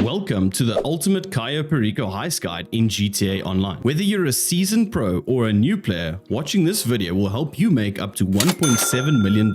Welcome to the ultimate Cayo Perico Heist guide in GTA Online. Whether you're a seasoned pro or a new player, watching this video will help you make up to $1.7 million.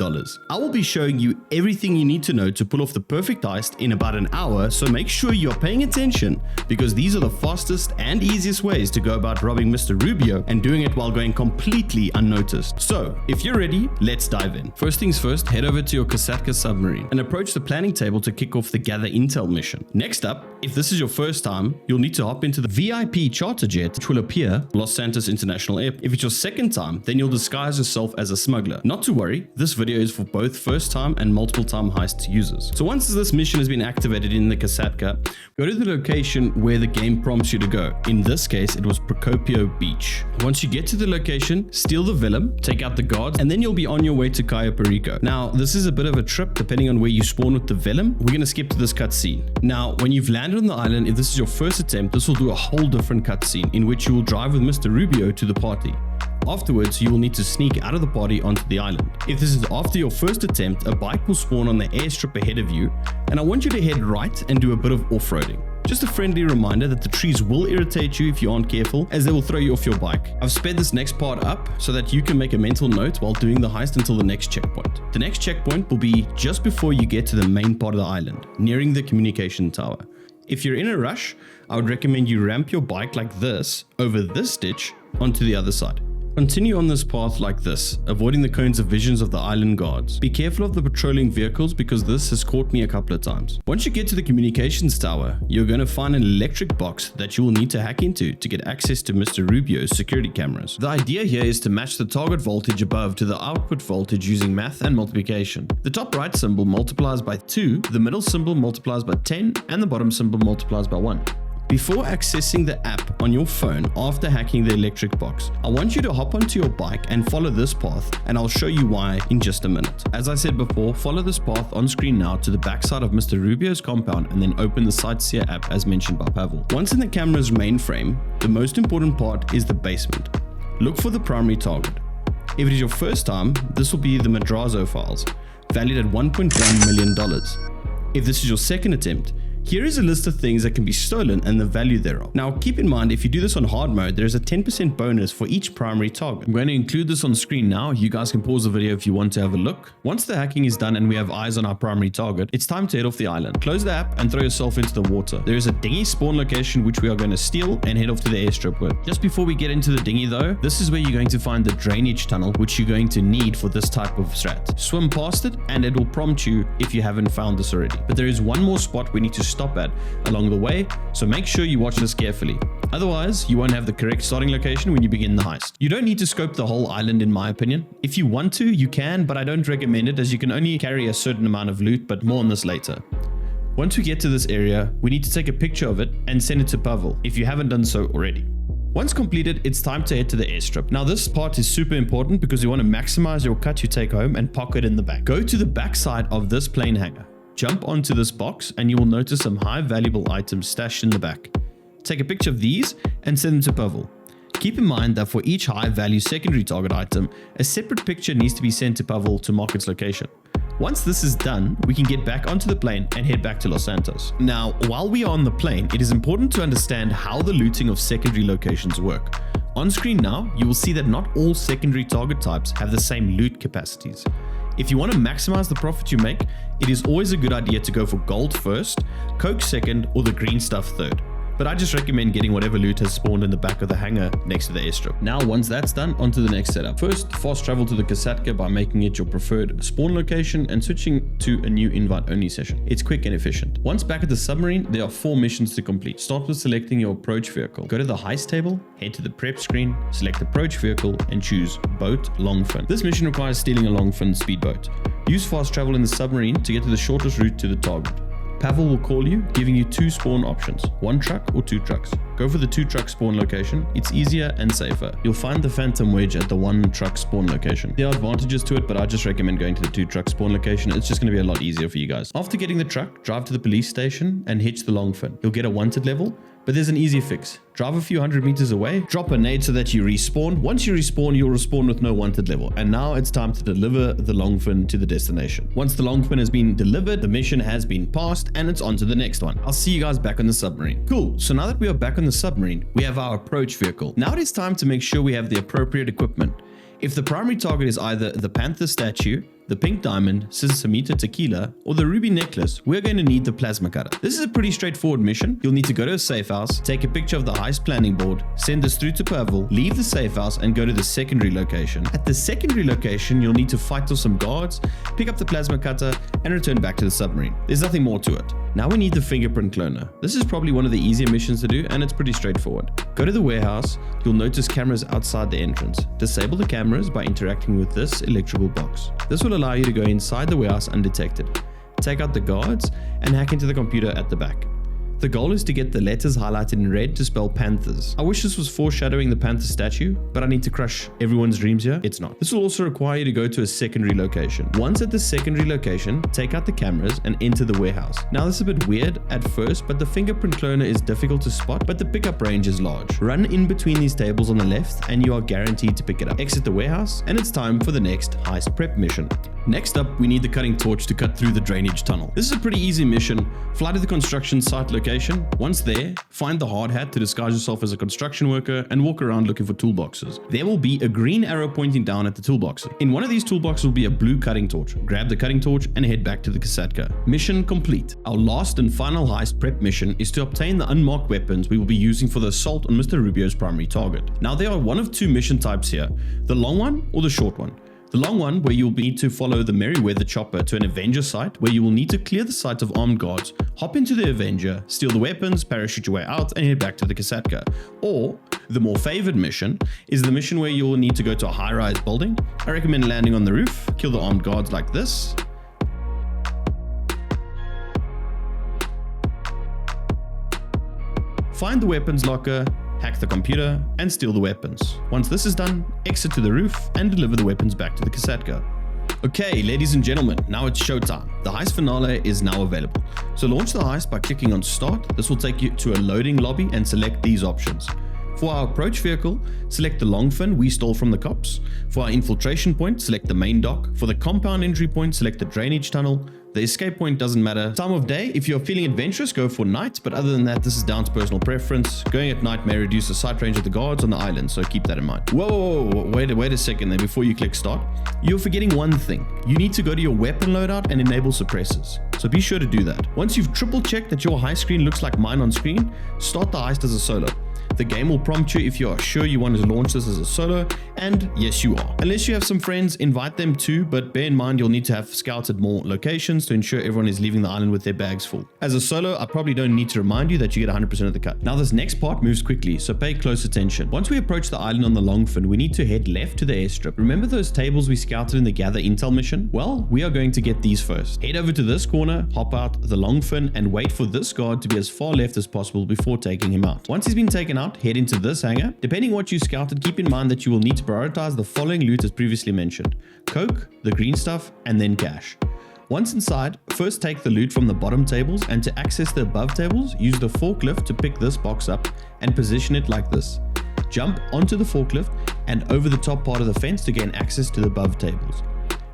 I will be showing you everything you need to know to pull off the perfect heist in about an hour, so make sure you're paying attention because these are the fastest and easiest ways to go about robbing Mr. Rubio and doing it while going completely unnoticed. So, if you're ready, let's dive in. First things first, head over to your Kasatka submarine and approach the planning table to kick off the Gather Intel mission. Next up, if this is your first time, you'll need to hop into the VIP charter jet, which will appear Los Santos International Airport. If it's your second time, then you'll disguise yourself as a smuggler. Not to worry, this video is for both first time and multiple time heist users. So once this mission has been activated in the Kasatka, go to the location where the game prompts you to go. In this case, it was Procopio Beach. Once you get to the location, steal the Vellum, take out the guards, and then you'll be on your way to Cayo Perico. Now, this is a bit of a trip depending on where you spawn with the Vellum. We're going to skip to this cutscene. Now, when you've landed on the island, if this is your first attempt, this will do a whole different cutscene in which you will drive with Mr. Rubio to the party. Afterwards, you will need to sneak out of the party onto the island. If this is after your first attempt, a bike will spawn on the airstrip ahead of you, and I want you to head right and do a bit of off-roading. Just a friendly reminder that the trees will irritate you if you aren't careful, as they will throw you off your bike. I've sped this next part up so that you can make a mental note while doing the heist until the next checkpoint. The next checkpoint will be just before you get to the main part of the island, nearing the communication tower. If you're in a rush, I would recommend you ramp your bike like this over this ditch onto the other side. Continue on this path like this, avoiding the cones of visions of the island guards. Be careful of the patrolling vehicles because this has caught me a couple of times. Once you get to the communications tower, you're going to find an electric box that you will need to hack into to get access to Mr. Rubio's security cameras. The idea here is to match the target voltage above to the output voltage using math and multiplication. The top right symbol multiplies by 2, the middle symbol multiplies by 10, and the bottom symbol multiplies by 1. Before accessing the app on your phone after hacking the electric box, I want you to hop onto your bike and follow this path, and I'll show you why in just a minute. As I said before, follow this path on screen now to the backside of Mr. Rubio's compound and then open the Sightseer app as mentioned by Pavel. Once in the camera's mainframe, the most important part is the basement. Look for the primary target. If it is your first time, this will be the Madrazo files, valued at $1.1 million. If this is your second attempt, here is a list of things that can be stolen and the value thereof. Now keep in mind, if you do this on hard mode, there is a 10% bonus for each primary target. I'm going to include this on screen now. You guys can pause the video if you want to have a look. Once the hacking is done and we have eyes on our primary target, it's time to head off the island. Close the app and throw yourself into the water. There is a dinghy spawn location which we are going to steal and head off to the airstrip with. Just before we get into the dinghy though, this is where you're going to find the drainage tunnel which you're going to need for this type of strat. Swim past it and it will prompt you if you haven't found this already. But there is one more spot we need to stop at along the way, so make sure you watch this carefully. Otherwise, you won't have the correct starting location when you begin the heist. You don't need to scope the whole island in my opinion. If you want to, you can, but I don't recommend it as you can only carry a certain amount of loot, but more on this later. Once we get to this area, we need to take a picture of it and send it to Pavel if you haven't done so already. Once completed, it's time to head to the airstrip. Now this part is super important because you want to maximize your cut you take home and pocket in the back. Go to the back side of this plane hangar. Jump onto this box and you will notice some high valuable items stashed in the back. Take a picture of these and send them to Pavel. Keep in mind that for each high value secondary target item, a separate picture needs to be sent to Pavel to mark its location. Once this is done, we can get back onto the plane and head back to Los Santos. Now, while we are on the plane, it is important to understand how the looting of secondary locations work. On screen now, you will see that not all secondary target types have the same loot capacities. If you want to maximize the profit you make, it is always a good idea to go for gold first, coke second, or the green stuff third. But I just recommend getting whatever loot has spawned in the back of the hangar next to the airstrip. Now once that's done, onto the next setup. First, fast travel to the Kasatka by making it your preferred spawn location and switching to a new invite only session. It's quick and efficient. Once back at the submarine, there are 4 missions to complete. Start with selecting your approach vehicle. Go to the heist table, head to the prep screen, select approach vehicle and choose boat long fin. This mission requires stealing a long fin speedboat. Use fast travel in the submarine to get to the shortest route to the target. Pavel will call you, giving you 2 spawn options, 1 truck or 2 trucks. Go for the 2 truck spawn location, it's easier and safer. You'll find the phantom wedge at the 1 truck spawn location. There are advantages to it, but I just recommend going to the 2 truck spawn location. It's just going to be a lot easier for you guys. After getting the truck, drive to the police station and hitch the long fin. You'll get a wanted level, But there's an easy fix. Drive a few hundred meters away, drop a nade so that you respawn. Once you respawn, you'll respawn with no wanted level. And now it's time to deliver the long fin to the destination. Once the long fin has been delivered, the mission has been passed and it's on to the next one. I'll see you guys back on the submarine. Cool, so now that we are back on the submarine, we have our approach vehicle. Now it is time to make sure we have the appropriate equipment. If the primary target is either the panther statue, the pink diamond, Sesamita tequila, or the ruby necklace, we're going to need the plasma cutter. This is a pretty straightforward mission. You'll need to go to a safe house, take a picture of the heist planning board, send this through to Pavel, leave the safe house and go to the secondary location. At the secondary location, you'll need to fight off some guards, pick up the plasma cutter, and return back to the submarine. There's nothing more to it. Now we need the fingerprint cloner. This is probably one of the easier missions to do and it's pretty straightforward. Go to the warehouse, you'll notice cameras outside the entrance. Disable the cameras by interacting with this electrical box. This will allow you to go inside the warehouse undetected. Take out the guards and hack into the computer at the back. The goal is to get the letters highlighted in red to spell Panthers. I wish this was foreshadowing the Panther statue, but I need to crush everyone's dreams here. It's not. This will also require you to go to a secondary location. Once at the secondary location, take out the cameras and enter the warehouse. Now this is a bit weird at first, but the fingerprint cloner is difficult to spot, but the pickup range is large. Run in between these tables on the left and you are guaranteed to pick it up. Exit the warehouse and it's time for the next heist prep mission. Next up, we need the cutting torch to cut through the drainage tunnel. This is a pretty easy mission. Fly to the construction site location. Once there, find the hard hat to disguise yourself as a construction worker and walk around looking for toolboxes. There will be a green arrow pointing down at the toolboxes. In one of these toolboxes will be a blue cutting torch. Grab the cutting torch and head back to the Kasatka. Mission complete. Our last and final heist prep mission is to obtain the unmarked weapons we will be using for the assault on Mr. Rubio's primary target. Now there are one of two mission types here, the long one or the short one. The long one, where you'll need to follow the Merryweather chopper to an Avenger site, where you will need to clear the site of armed guards, hop into the Avenger, steal the weapons, parachute your way out, and head back to the Kasatka. Or, the more favored mission, is the mission where you'll need to go to a high-rise building. I recommend landing on the roof, kill the armed guards like this, find the weapons locker, hack the computer, and steal the weapons. Once this is done, exit to the roof and deliver the weapons back to the Kasatka. Okay, ladies and gentlemen, now it's showtime. The heist finale is now available. So launch the heist by clicking on Start. This will take you to a loading lobby and select these options. For our approach vehicle, select the long fin we stole from the cops. For our infiltration point, select the main dock. For the compound entry point, select the drainage tunnel. The escape point doesn't matter. Time of day, if you're feeling adventurous, go for night, but other than that, this is down to personal preference. Going at night may reduce the sight range of the guards on the island, so keep that in mind. Whoa, wait a second there before you click start. You're forgetting one thing. You need to go to your weapon loadout and enable suppressors. So be sure to do that. Once you've triple checked that your heist screen looks like mine on screen, start the heist as a solo. The game will prompt you if you are sure you want to launch this as a solo, and yes you are. Unless you have some friends, invite them too, but bear in mind you'll need to have scouted more locations to ensure everyone is leaving the island with their bags full. As a solo, I probably don't need to remind you that you get 100% of the cut. Now this next part moves quickly, so pay close attention. Once we approach the island on the Longfin, we need to head left to the airstrip. Remember those tables we scouted in the Gather Intel mission? Well, we are going to get these first. Head over to this corner, hop out the Longfin, and wait for this guard to be as far left as possible before taking him out. Once he's been taken out, head into this hangar. Depending what you scouted, keep in mind that you will need to prioritize the following loot as previously mentioned: coke, the green stuff, and then cash. Once inside, first take the loot from the bottom tables, and to access the above tables, use the forklift to pick this box up and position it like this. Jump onto the forklift and over the top part of the fence to gain access to the above tables.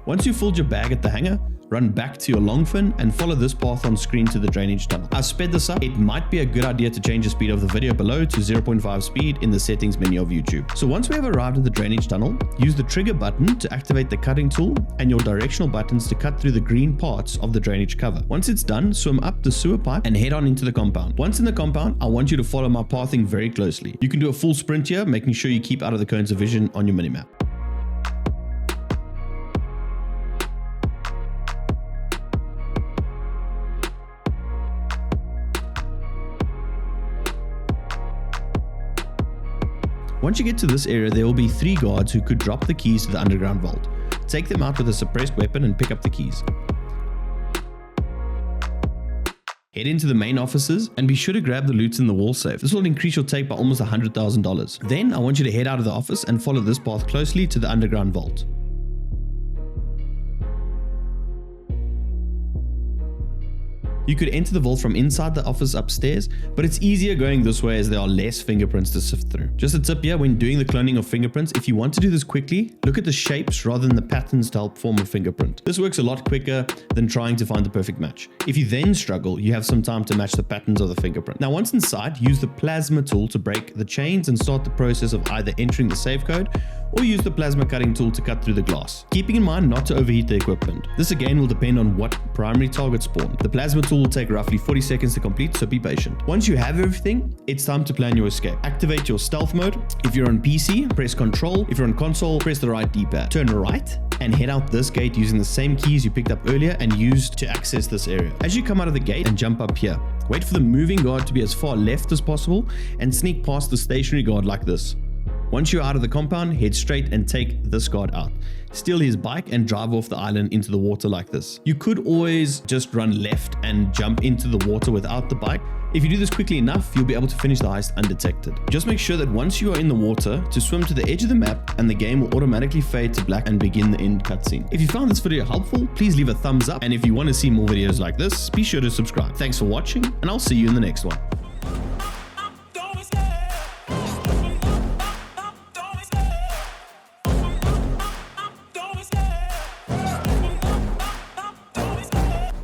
Once you've filled your bag at the hangar, run back to your Longfin and follow this path on screen to the drainage tunnel. I've sped this up. It might be a good idea to change the speed of the video below to 0.5 speed in the settings menu of YouTube. So once we have arrived at the drainage tunnel, use the trigger button to activate the cutting tool and your directional buttons to cut through the green parts of the drainage cover. Once it's done, swim up the sewer pipe and head on into the compound. Once in the compound, I want you to follow my pathing very closely. You can do a full sprint here, making sure you keep out of the cones of vision on your minimap. Once you get to this area, there will be 3 guards who could drop the keys to the underground vault. Take them out with a suppressed weapon and pick up the keys. Head into the main offices and be sure to grab the loot in the wall safe. This will increase your take by almost $100,000. Then I want you to head out of the office and follow this path closely to the underground vault. You could enter the vault from inside the office upstairs, but it's easier going this way as there are less fingerprints to sift through. Just a tip here, when doing the cloning of fingerprints, if you want to do this quickly, look at the shapes rather than the patterns to help form a fingerprint. This works a lot quicker than trying to find the perfect match. If you then struggle, you have some time to match the patterns of the fingerprint. Now once inside, use the plasma tool to break the chains and start the process of either entering the safe code or use the plasma cutting tool to cut through the glass. Keeping in mind not to overheat the equipment. This again will depend on what primary target spawn. The plasma tool will take roughly 40 seconds to complete, so be patient. Once you have everything, it's time to plan your escape. Activate your stealth mode. If you're on PC, press Control. If you're on console, press the right D-pad. Turn right and head out this gate using the same keys you picked up earlier and used to access this area. As you come out of the gate and jump up here, wait for the moving guard to be as far left as possible and sneak past the stationary guard like this. Once you're out of the compound, head straight and take this guard out. Steal his bike and drive off the island into the water like this. You could always just run left and jump into the water without the bike. If you do this quickly enough, you'll be able to finish the heist undetected. Just make sure that once you are in the water, to swim to the edge of the map and the game will automatically fade to black and begin the end cutscene. If you found this video helpful, please leave a thumbs up, and if you want to see more videos like this, be sure to subscribe. Thanks for watching, and I'll see you in the next one.